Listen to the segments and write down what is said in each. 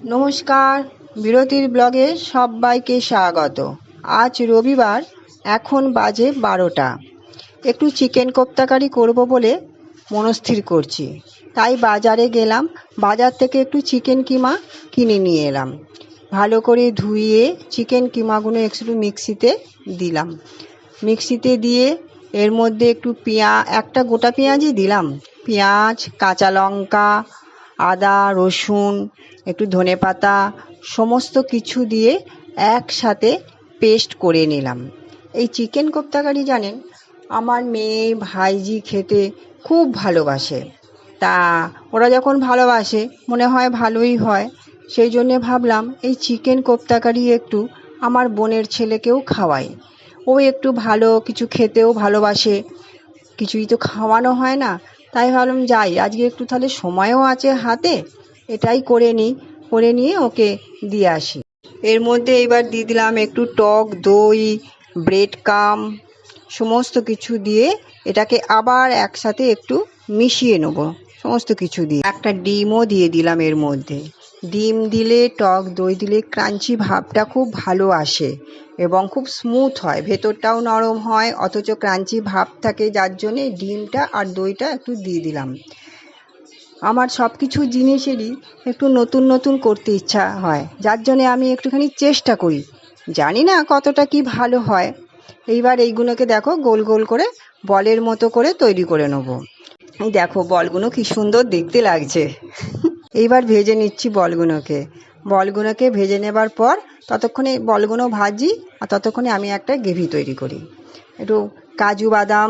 নমস্কার, বিরতির ব্লগে সবাইকে স্বাগত। আজ রবিবার, এখন বাজে 12টা। একটু চিকেন কোপ্তাকারি করব বলে মনস্থির করছি, তাই বাজারে গেলাম। বাজার থেকে একটু চিকেন কিমা কিনে নিয়ে এলাম। ভালো করে ধুয়ে চিকেন কিমাগুলো একটু মিক্সিতে দিলাম। মিক্সিতে দিয়ে এর মধ্যে একটু একটা গোটা পেঁয়াজই দিলাম। পেঁয়াজ, কাঁচা লঙ্কা, আদা, রসুন, একটু ধনেপাতা সমস্ত কিছু দিয়ে একসাথে পেস্ট করে নিলাম। এই চিকেন কোপ্তাকারি জানেন, আমার মেয়ে ভাইজি খেতে খুব ভালোবাসে। তা ওরা যখন ভালোবাসে মনে হয় ভালোই হয়। সেই জন্যে ভাবলাম এই চিকেন কোপ্তাকারি একটু আমার বোনের ছেলেকেও খাওয়াই। ও একটু ভালো কিছু খেতেও ভালোবাসে, কিছুই তো খাওয়ানো হয় না। তাই ভাবলাম যাই, আজকে একটু তাহলে সময়ও আছে হাতে, এটাই করে নিয়ে ওকে দিয়ে আসি। এর মধ্যে এবার দিয়ে দিলাম একটু টক দই, ব্রেড কাম সমস্ত কিছু দিয়ে এটাকে আবার একসাথে একটু মিশিয়ে নেব। সমস্ত কিছু দিয়ে একটা ডিমও দিয়ে দিলাম এর মধ্যে। ডিম দিলে, টক দই দিলে ক্রাঞ্চি ভাবটা খুব ভালো আসে এবং খুব স্মুথ হয়, ভেতরটাও নরম হয় অথচ ক্রাঞ্চি ভাব থাকে, যার জন্যে ডিমটা আর দইটা একটু দিয়ে দিলাম। আমার সব কিছু জিনিসেরই একটু নতুন নতুন করতে ইচ্ছা হয়, যার জন্যে আমি একটুখানি চেষ্টা করি, জানি না কতটা কি ভালো হয়। এইবার এইগুলোকে দেখো গোল গোল করে বলের মতো করে তৈরি করে নেব। এই দেখো বলগুলো কি সুন্দর দেখতে লাগছে। এইবার ভেজে নিচ্ছি বলগুলোকে ভেজে নেবার পর ততক্ষণে বলগুলো ভাজি, আর ততক্ষণে আমি একটা গ্রেভি তৈরি করি। একটু কাজু বাদাম,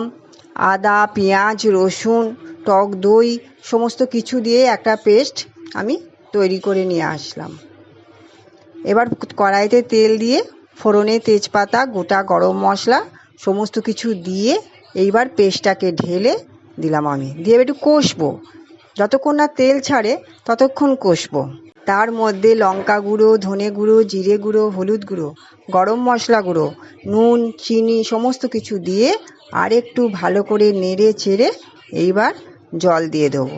আদা, পেঁয়াজ, রসুন, টক দই সমস্ত কিছু দিয়ে একটা পেস্ট আমি তৈরি করে নিয়ে আসলাম। এবার কড়াইতে তেল দিয়ে ফোড়নে তেজপাতা, গোটা গরম মশলা সমস্ত কিছু দিয়ে এইবার পেস্টটাকে ঢেলে দিলাম আমি, দিয়ে একটু কষবো। যতক্ষণ না তেল ছাড়ে ততক্ষণ কষবো। তার মধ্যে লঙ্কা গুঁড়ো, ধনে গুঁড়ো, জিরে গুঁড়ো, হলুদ গুঁড়ো, গরম মশলা গুঁড়ো, নুন, চিনি সমস্ত কিছু দিয়ে আর একটু ভালো করে নেড়ে চেড়ে এইবার জল দিয়ে দেবো।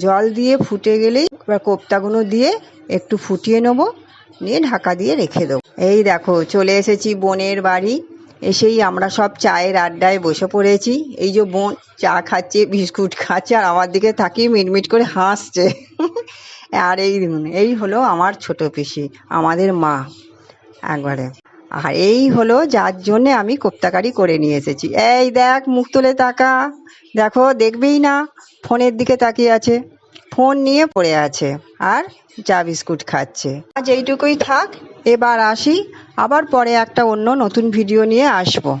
জল দিয়ে ফুটে গেলেই এবার কোপ্তাগুলো দিয়ে একটু ফুটিয়ে নেবো, নিয়ে ঢাকা দিয়ে রেখে দেবো। এই দেখো চলে এসেছি বোনের বাড়ি। এসেই আমরা সব চায়ের আড্ডায় বসে পড়েছি। এই যে বোন চা খাচ্ছে, বিস্কুট খাচ্ছে, আর আমার দিকে তাকিয়ে মিটমিট করে হাসছে। আর এই হলো আমার ছোট পিসি, আমাদের মা একবারে। আর এই হলো যার জন্যে আমি কোপ্তাকারি করে নিয়ে এসেছি। এই দেখ, মুখ তুলে তাকা, দেখো দেখবেই না, ফোনের দিকে তাকিয়ে আছে, ফোন নিয়ে পড়ে আছে আর চা বিস্কুট খাচ্ছে। আজ এইটুকুই থাক, এবার আসি, আবার পরে একটা অন্য নতুন ভিডিও নিয়ে আসবো।